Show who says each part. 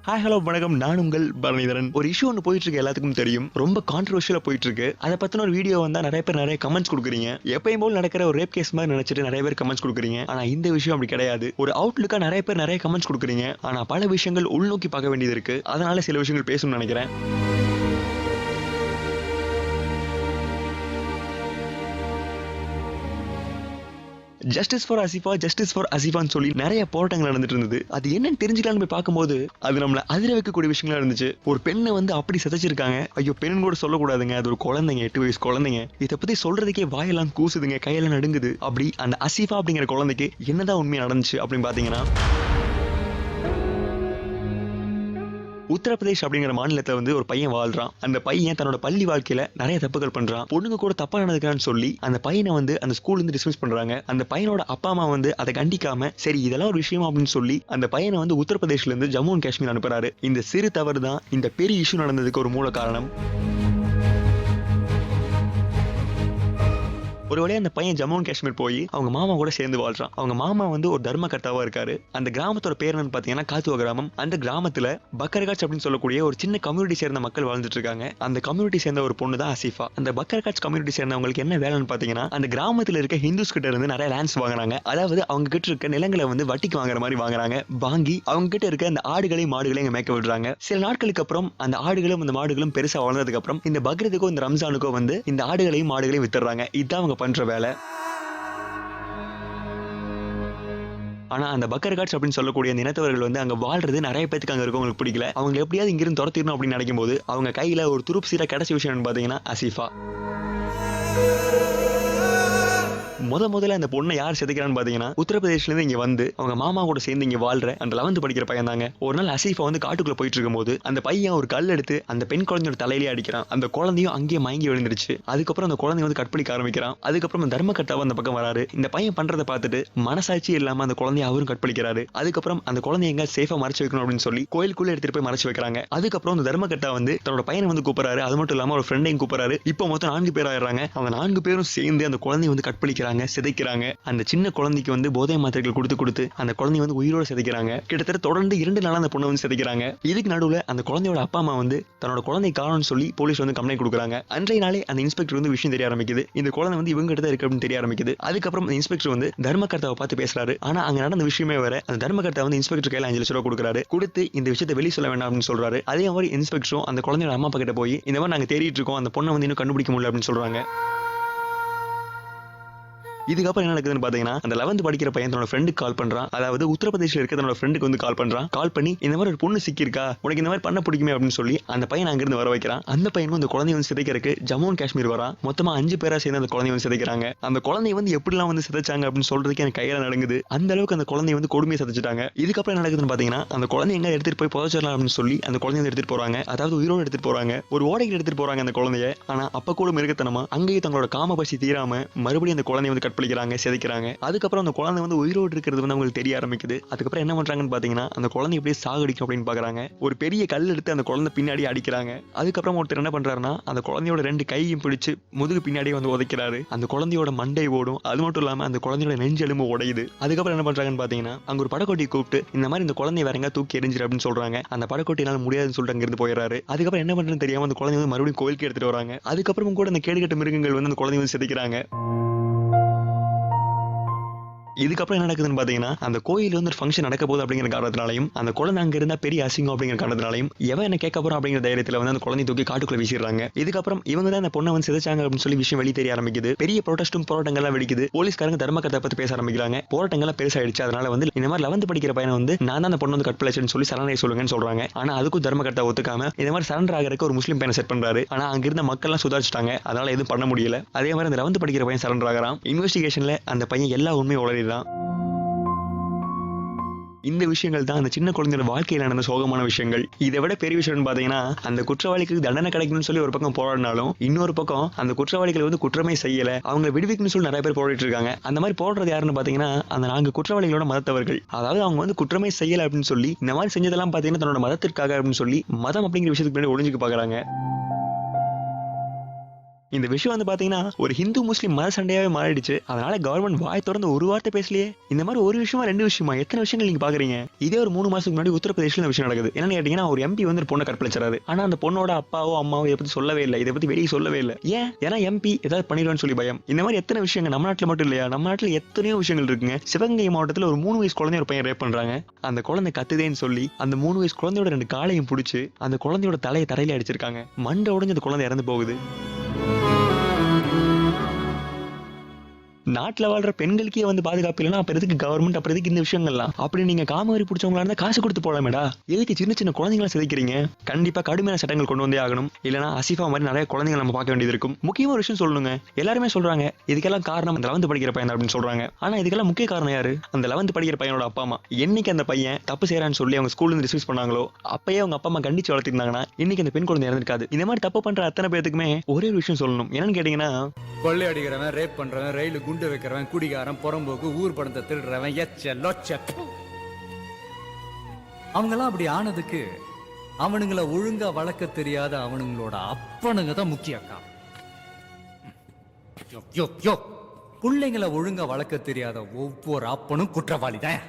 Speaker 1: Hi hello வணக்கம். நான் உங்கள் பரணிதரன். ஒரு இஷ்யூ ஒன்று போயிட்டு இருக்கு, எல்லாத்துக்கும் தெரியும். ரொம்ப கான்ட்ரவர்ஷியலா போயிட்டு இருக்கு. அதை பத்தின ஒரு வீடியோ வந்தா நிறைய பேர் நிறைய கமெண்ட்ஸ் கொடுக்குறீங்க. எப்பயும் போல் நடக்கிற ஒரு ரேப் கேஸ் மாதிரி நினைச்சிட்டு நிறைய பேர் கமெண்ட்ஸ் கொடுக்குறீங்க. ஆனா இந்த விஷயம் அப்படி கிடையாது. ஒரு அவுட்லுக்கா நிறைய பேர் நிறைய கமெண்ட்ஸ் கொடுக்குறீங்க. ஆனா பல விஷயங்கள் உள்நோக்கி பார்க்க வேண்டியது இருக்கு. அதனால சில விஷயங்கள் பேசணும்னு நினைக்கிறேன். Justice for Asifa, justice for அசிஃபான்னு சொல்லி நிறைய போராட்டங்கள் நடந்துட்டு இருந்தது. அது என்னன்னு தெரிஞ்சுக்கலாம்னு போய் பார்க்கும்போது அது நம்மள அதிர வைக்கக்கூடிய விஷயங்களா இருந்துச்சு. ஒரு பெண்ணை வந்து அப்படி சிதைச்சிருக்காங்க. ஐயோ, பெண் கூட சொல்லக்கூடாதுங்க, அது ஒரு குழந்தைங்க, 8 வயசு குழந்தைங்க. இதை பத்தி சொல்றதுக்கே வாயெல்லாம் கூசுதுங்க, கையெல்லாம் நடுங்குது. அப்படி அந்த அசிஃபா அப்படிங்கிற குழந்தைக்கு என்னதான் உண்மை நடந்துச்சு அப்படின்னு பாத்தீங்கன்னா, உத்தரப்பிரதேஷ் அப்படிங்கிற மாநிலத்துல வந்து ஒரு பையன் வாழ்றான். அந்த பையன் தன்னோட பள்ளி வாழ்க்கையில நிறைய தப்புகள் பண்றான். பொண்ணுங்க கூட தப்பா நடந்துக்கிறான்னு சொல்லி அந்த பையனை வந்து அந்த ஸ்கூல்ல இருந்து டிஸ்மிஸ் பண்றாங்க. அந்த பையனோட அப்பா அம்மா வந்து அதை கண்டிக்காம, சரி இதெல்லாம் ஒரு விஷயம் அப்படின்னு சொல்லி அந்த பையனை வந்து உத்தரப்பிரதேஷ்ல இருந்து ஜம்மு அண்ட் காஷ்மீர் அனுப்புறாரு. இந்த சிறு தவறு தான் இந்த பெரிய இஷ்யூ நடந்ததுக்கு ஒரு மூல காரணம். ஒரு வழியா அந்த பையன் ஜம்மு அண்ட் காஷ்மீர் போய் அவங்க மாமா கூட சேர்ந்து வாழ்றான். அவங்க மாமா வந்து ஒரு தர்மகர்த்தாவா இருக்காரு. அந்த கிராமத்தோட பேர் என்னன்னு பாத்தீங்கன்னா காத்துவ கிராமம். அந்த கிராமத்துல பக்கர்காட்ச் அப்படின்னு சொல்லக்கூடிய ஒரு சின்ன கம்யூனிட்டி சேர்ந்த மக்கள் வாழ்ந்துட்டு இருக்காங்க. அந்த கம்யூனிட்டி சேர்ந்த ஒரு பொண்ணு தான் அசிஃபா. அந்த பக்கர்காட்ச் கம்யூனிட்டி சேர்ந்தவங்களுக்கு என்ன வேலைன்னு பாத்தீங்கன்னா, அந்த கிராமத்துல இருக்க ஹிந்துஸ் கிட்ட இருந்து நிறைய லேண்ட்ஸ் வாங்குறாங்க. அதாவது அவங்க கிட்ட இருக்க நிலங்களை வந்து வட்டிக்கு வாங்குற மாதிரி வாங்குறாங்க. வாங்கி அவங்க கிட்ட இருக்க அந்த ஆடுகளையும் மாடுகளையும் மேய்க்க விடுறாங்க. சில நாட்களுக்கு அப்புறம் அந்த ஆடுகளும் அந்த மாடுகளும் பெருசா வளர்ந்ததுக்கு அப்புறம் இந்த பக்ரீதுக்கோ இந்த ரம்ஜானுக்கோ வந்து இந்த ஆடுகளையும் மாடுகளையும் வித்துறாங்க. இதுதான் அவங்க பண்ற வேலை. ஆனா அந்த பக்கர்காட்ச் அப்படின்னு சொல்லக்கூடிய இனத்தவர்கள் வந்து அங்க வாழ்றது நிறைய பேருக்கு அங்க இருக்கவங்களுக்கு பிடிக்கல. அவங்க எப்படியாவது இங்கிருந்து துரத்திடணும் அப்படின்னு நினைக்கும் போது அவங்க கையில ஒரு துருப்பு சீரா கிடைச்ச விஷயம் பாத்தீங்கன்னா அசிஃபா. முதல்ல அந்த பொண்ணை யார் செதுக்கிறான்னு பாத்தீங்கன்னா, உத்தரப்பிரதேஷ்ல இருந்து இங்க வந்து அவங்க மாமா கூட சேர்ந்து இங்க வாழ்ற அந்த 11th படிக்கிற பையன் தாங்க. ஒரு நாள் அசீஃபா வந்து காட்டுக்குள்ள போயிட்டு இருக்கும் போது அந்த பையன் ஒரு கல் எடுத்து அந்த பெண் குழந்தையோட தலையிலே அடிக்கிறான். அந்த குழந்தையும் அங்கேயே மயங்கி விழுந்துருச்சு. அதுக்கப்புறம் அந்த குழந்தை வந்து கற்பழிக்க ஆரம்பிக்கிறான். அதுக்கப்புறம் தர்மகர்த்தாவை அந்த பக்கம் வராரு. இந்த பையன் பண்றதை பார்த்துட்டு மனசாட்சி இல்லாம அந்த குழந்தைய அவரும் கற்பழிக்கிறாரு. அதுக்கப்புறம் அந்த குழந்தைய எங்க சேஃபா மறைச்சு வைக்கணும் அப்படின்னு சொல்லி கோயிலுக்குள்ள எடுத்துட்டு போய் மறைச்சு வைக்கிறாங்க. அதுக்கப்புறம் அந்த தர்மகர்த்தா வந்து தன்னோட பையனை வந்து கூப்பிடுறாரு. அது மட்டும் இல்லாம ஒரு ஃப்ரெண்டையும் கூப்பிடுறாரு. இப்போ மொத்தம் 4 பேர் ஆயிடுறாங்க. அவங்க 4 பேரும் சேர்ந்து அந்த குழந்தைய வந்து கற்பழிக்கிறாங்க, சிதைக்கிறாங்க. அந்த சின்ன குழந்தைக்கு வந்து போதை மாத்திரைகள் கொடுத்து அந்த குழந்தைய வந்து உயிரோட சிதைக்கிறாங்க. கிட்டத்தட்ட தொடர்ந்து 2 நாளா அந்த பொண்ணை வந்து சிதைக்கிறாங்க. இதுக்கு நடுவுல அந்த குழந்தையோட அப்பா அம்மா வந்து தன்னோட குழந்தை காணோம்னு சொல்லி போலீஸ் வந்து கம்ப்ளைண்ட் கொடுக்குறாங்க. அன்றைய நாளே அந்த இன்ஸ்பெக்டர் வந்து விஷயம் தெரிய ஆரம்பிக்குது. இந்த குழந்தை வந்து இவங்க கிட்ட தான் இருக்கு அப்படின்னு தெரிய ஆரம்பிக்குது. அதுக்கப்புறம் இன்ஸ்பெக்டர் வந்து தர்மகர்த்தாவை பார்த்து பேசுறாரு. ஆனா அங்க நடந்த விஷயமே வேற. அந்த தர்மகர்த்தா வந்து இன்ஸ்பெக்டர் கையில 5 லட்சம் ரூபாய் கொடுக்குறாரு. கொடுத்து இந்த விஷயத்தை வெளியே சொல்ல வேண்டாம் அப்படின்னு சொல்றாரு. அதே மாதிரி இன்ஸ்பெக்டரும் அந்த குழந்தையோட அம்மா அப்பா கிட்ட போய் இந்த மாதிரி நாங்க தேடிட்டு இருக்கோம், அந்த பொண்ணை வந்து இன்னும் கண்டுபிடிக்க முடியல அப்படின்னு சொல்றாங்க. இதுக்கப்புறம் என்ன நடக்குதுன்னு பாத்தீங்கன்னா, அந்த 11th படிக்கிற பையன் தன்னோட ஃப்ரெண்டுக்கு கால் பண்றான். அதாவது உத்தரப்பிரதேஷ்ல இருக்க தன்னோட ஃப்ரெண்டுக்கு வந்து கால் பண்றான். கால் பண்ணி இந்த மாதிரி ஒரு பொண்ணு சிக்கியிருக்கா, உனக்கு இந்த மாதிரி பண்ண பிடிக்குமே அப்படின்னு சொல்லி அந்த பையன் அங்கிருந்து வர வைக்கிறான். அந்த பையனும் அந்த குழந்தைய வந்து சிதைக்கிறதுக்கு ஜம்மு அண்ட் காஷ்மீர் வரான். மொத்தமா 5 பேரா சேர்ந்து அந்த குழந்தைய வந்து சிதைக்கிறாங்க. அந்த குழந்தைய வந்து எப்படிலாம் வந்து சிதைச்சாங்க அப்படின்னு சொல்றதுக்கு எனக்கு கையில நடங்குது. அந்த அளவுக்கு அந்த குழந்தைய வந்து கொடுமையை சிதைச்சிட்டாங்க. இதுக்கப்புறம் என்ன நடக்குதுன்னு பாத்தீங்கன்னா, அந்த குழந்தைய எங்க எடுத்துட்டு போய் புதைச்சிடலாம் அப்படின்னு சொல்லி அந்த குழந்தைய வந்து எடுத்துட்டு போறாங்க. அதாவது உயிரோடு எடுத்துட்டு போறாங்க. ஒரு ஓடைக்கு எடுத்துட்டு போறாங்க அந்த குழந்தைய. ஆனா அப்ப கூட மிருகத்தனமா அங்கேயே தங்களோட காம பசி தீராம மறுபடியும் அந்த குழந்தைய வந்து கற்பழிக்கிறாங்க, சிதைக்கிறாங்க. அதுக்கப்புறம் அந்த குழந்தை வந்து உயிரோடு இருக்கிறது வந்து அவங்களுக்கு தெரிய ஆரம்பிக்குது. அதுக்கப்புறம் என்ன பண்றாங்கன்னு பாத்தீங்கன்னா, அந்த குழந்தை எப்படியே சாகடிக்கும் அப்படின்னு பாக்குறாங்க. ஒரு பெரிய கல் எடுத்து அந்த குழந்தை பின்னாடி அடிக்கிறாங்க. அதுக்கப்புறம் ஒருத்தர் என்ன பண்றாருன்னா, அந்த குழந்தையோட 2 கையையும் பிடிச்சு முதுகு பின்னாடியே வந்து உதைக்கிறாரு. அந்த குழந்தையோட மண்டை ஓடும். அது மட்டும் இல்லாம அந்த குழந்தையோட நெஞ்செலும்பு உடையுது. அதுக்கப்புறம் என்ன பண்றாங்கன்னு பாத்தீங்கன்னா, அங்க ஒரு படக்கோட்டியை கூப்பிட்டு இந்த மாதிரி இந்த குழந்தைய வேற எங்க தூக்கி எறிஞ்சிரு அப்படின்னு சொல்றாங்க. அந்த படக்கோட்டினால முடியாதுன்னு சொல்லிட்டு அங்கிருந்து போயிடுறாரு. அதுக்கப்புறம் என்ன பண்றதுன்னு தெரியாம அந்த குழந்தைய வந்து மறுபடியும் கோயிலுக்கு எடுத்துட்டு வராங்க. அதுக்கப்புறம் கூட அந்த கேடுகட்ட மிருகங்கள் வந்து அந்த குழந்தைய வந்து சிதைக்கிறாங்க. இதுக்கப்புறம் என்ன நடக்குதுன்னு பாத்தீங்கன்னா, அந்த கோயில் வந்து ஒரு ஃபங்க்ஷன் நடக்க போகுது அப்படிங்கிற காரணத்தினாலையும், அந்த குழந்தை அங்க இருந்தா பெரிய அசிங்கம் அப்படிங்கிற காரணத்தினாலையும், எவன் என்ன கேட்க போறான் அப்படிங்கிற தைரியத்துல வந்து அந்த குழந்தைய தூக்கி காட்டுக்குள்ள வீசிடுறாங்க. இதுக்கப்புறம் இவங்க தான் அந்த பொண்ணை வந்து சிதைச்சாங்க அப்படின்னு சொல்லி விஷயம் வெளியே தெரிய ஆரம்பிக்குது. பெரிய போராட்டங்கள்லாம் வெடிக்குது. போலீஸ்காரங்க தர்மகர்த்தா பத்தி பேச ஆரம்பிக்கிறாங்க. போராட்டங்கள்லாம் பெருசாயிடுச்சு. அதனால வந்து இந்த மாதிரி 11th படிக்கிற பையனை வந்து நான் தான் அந்த பொண்ணு வந்து கற்பழிச்சேன்னு சொல்லி சரணடைய சொல்லுங்கன்னு சொல்றாங்க. ஆனா அதுக்கும் தர்மகர்த்தா ஒத்துக்காம இந்த மாதிரி சரண்டர் ஆகிறதுக்கு ஒரு முஸ்லீம் பையனை செட் பண்றாரு. ஆனா அங்க இருந்த மக்கள் எல்லாம் சுதாரிச்சிட்டாங்க. அதனால எதுவும் பண்ண முடியல. அதே மாதிரி அந்த 11th படிக்கிற பையன் சரண்டர் ஆகிறான். இன்வெஸ்டிகேஷன்ல அந்த பையன் எல்லா உண்மையும் உளறிதான். இந்த விஷயங்கள் தான் அந்த சின்ன குழந்தையோட வாழ்க்கையில் நடந்த சோகமான விஷயங்கள். இதை விட பெரிய விஷயம் பாத்தீங்கன்னா, அந்த குற்றவாளிக்கு தண்டனை கிடைக்கணும்னு சொல்லி ஒரு பக்கம் போராடினாலும், இன்னொரு பக்கம் அந்த குற்றவாளிகள் வந்து குற்றமே செய்யல, அவங்க விடுவிக்கணும்னு சொல்லி நிறைய பேர் போராடிட்டு இருக்காங்க. அந்த மாதிரி போடுறது யாருன்னு பாத்தீங்கன்னா, அந்த 4 குற்றவாளிகளோட மதத்தவர்கள். அதாவது அவங்க வந்து குற்றமே செய்யல அப்படின்னு சொல்லி இந்த மாதிரி செஞ்சதெல்லாம் பாத்தீங்கன்னா தன்னோட மதத்திற்காக அப்படின்னு சொல்லி மதம் அப்படிங்கிற விஷயத்துக்கு பின்னாடி ஒளிஞ்சுக்க பாக்குறாங்க. இந்த விஷயம் வந்து பாத்தீங்கன்னா ஒரு ஹிந்து முஸ்லீம் மத சண்டையாவே மாறிடுச்சு. அதனால கவர்மெண்ட் வாய் திறந்து ஒரு வார்த்தை பேசலையே. இந்த மாதிரி ஒரு விஷயமா 2 விஷயமா எத்தனை விஷயங்கள் நீங்க பாக்குறீங்க. இதே ஒரு 3 மாசத்துக்கு முன்னாடி உத்தரப்பிரதேஷ்ல இந்த விஷயம் நடக்குது. என்னன்னு கேட்டீங்கன்னா ஒரு எம்பி வந்து ஒரு பொண்ணை கற்பழிச்சாரு. ஆனா அந்த பொண்ணோட அப்பாவோ அம்மாவோ இதை பத்தி சொல்லவே இல்லை, இதை பத்தி வெளியே சொல்லவே இல்லை. ஏன்? ஏன்னா எம்பி ஏதாவது பண்ணிடுவான்னு சொல்லி பயம். இந்த மாதிரி எத்தனை விஷயங்கள் நம்ம நாட்டுல மட்டும் இல்லையா, நம்ம நாட்டுல எத்தனையோ விஷயங்கள் இருக்குங்க. சிவகங்கை மாவட்டத்துல ஒரு 3 வயசு குழந்தை ஒரு பையன் ரேப் பண்றாங்க. அந்த குழந்தை கத்துதேன்னு சொல்லி அந்த 3 வயசு குழந்தையோட 2 காலையும் பிடிச்சு அந்த குழந்தையோட தலையை தரையில அடிச்சிருக்காங்க. மண்டை உடைஞ்சு அந்த குழந்தை இறந்து போகுது. நாட்டுல வாழ்ற பெண்களுக்கே வந்து பாதுகாப்பு இல்லைன்னா அப்புறம் எதுக்கு கவர்மெண்ட், அப்புறம் எதுக்கு இந்த விஷயங்கள்லாம்? அப்படி நீங்க காமவரி பிடிச்சவங்களா இருந்தா காசு கொடுத்து போலாமேடா. எதுக்கு சின்ன சின்ன குழந்தைங்களை சிதைக்கிறீங்க? கண்டிப்பா கடுமையான சட்டங்கள் கொண்டு வந்தே ஆகணும். இல்லைன்னா அசிஃபா மாதிரி நிறைய குழந்தைகள் நம்ம பார்க்க வேண்டியது இருக்கும். முக்கியமா ஒரு விஷயம் சொல்லணுங்க. எல்லாருமே சொல்றாங்க இதுக்கெல்லாம் காரணம் அந்த 11th படிக்கிற பையன் அப்படின்னு சொல்றாங்க. ஆனா இதுக்கெல்லாம் முக்கிய காரணம் யாரு? அந்த 11th படிக்கிற பையனோட அப்பா அம்மா. என்னைக்கு அந்த பையன் தப்பு செய்யறான்னு சொல்லி அவங்க ஸ்கூல்ல இருந்து டிஸ்மிஸ் பண்ணாங்களோ அப்பயே அவங்க அப்பா அம்மா கண்டிச்சு வளர்த்திருந்தாங்கன்னா இன்னைக்கு அந்த பெண் குழந்தை இறந்திருக்காது. இந்த மாதிரி தப்பு பண்ற அத்தனை பேத்துக்குமே ஒரே ஒரு விஷயம் சொல்லணும். என்னன்னு கேட்டீங்கன்னா,
Speaker 2: கொள்ளை அடிக்கிறவன், ரேப் பண்றவன், ரயிலு குண்டு வைக்கிறவன், குடிகாரன், புறம்போக்கு, ஊர் பணத்தை திருடுறவன், எச்ச லொச்ச, அவங்கெல்லாம் அப்படி ஆனதுக்கு அவனுங்களை ஒழுங்கா வளர்க்க தெரியாத அவனுங்களோட அப்பனுங்க தான் முக்கிய காரணம். பிள்ளைங்களை ஒழுங்கா வளர்க்க தெரியாத ஒவ்வொரு அப்பனும் குற்றவாளி தான்.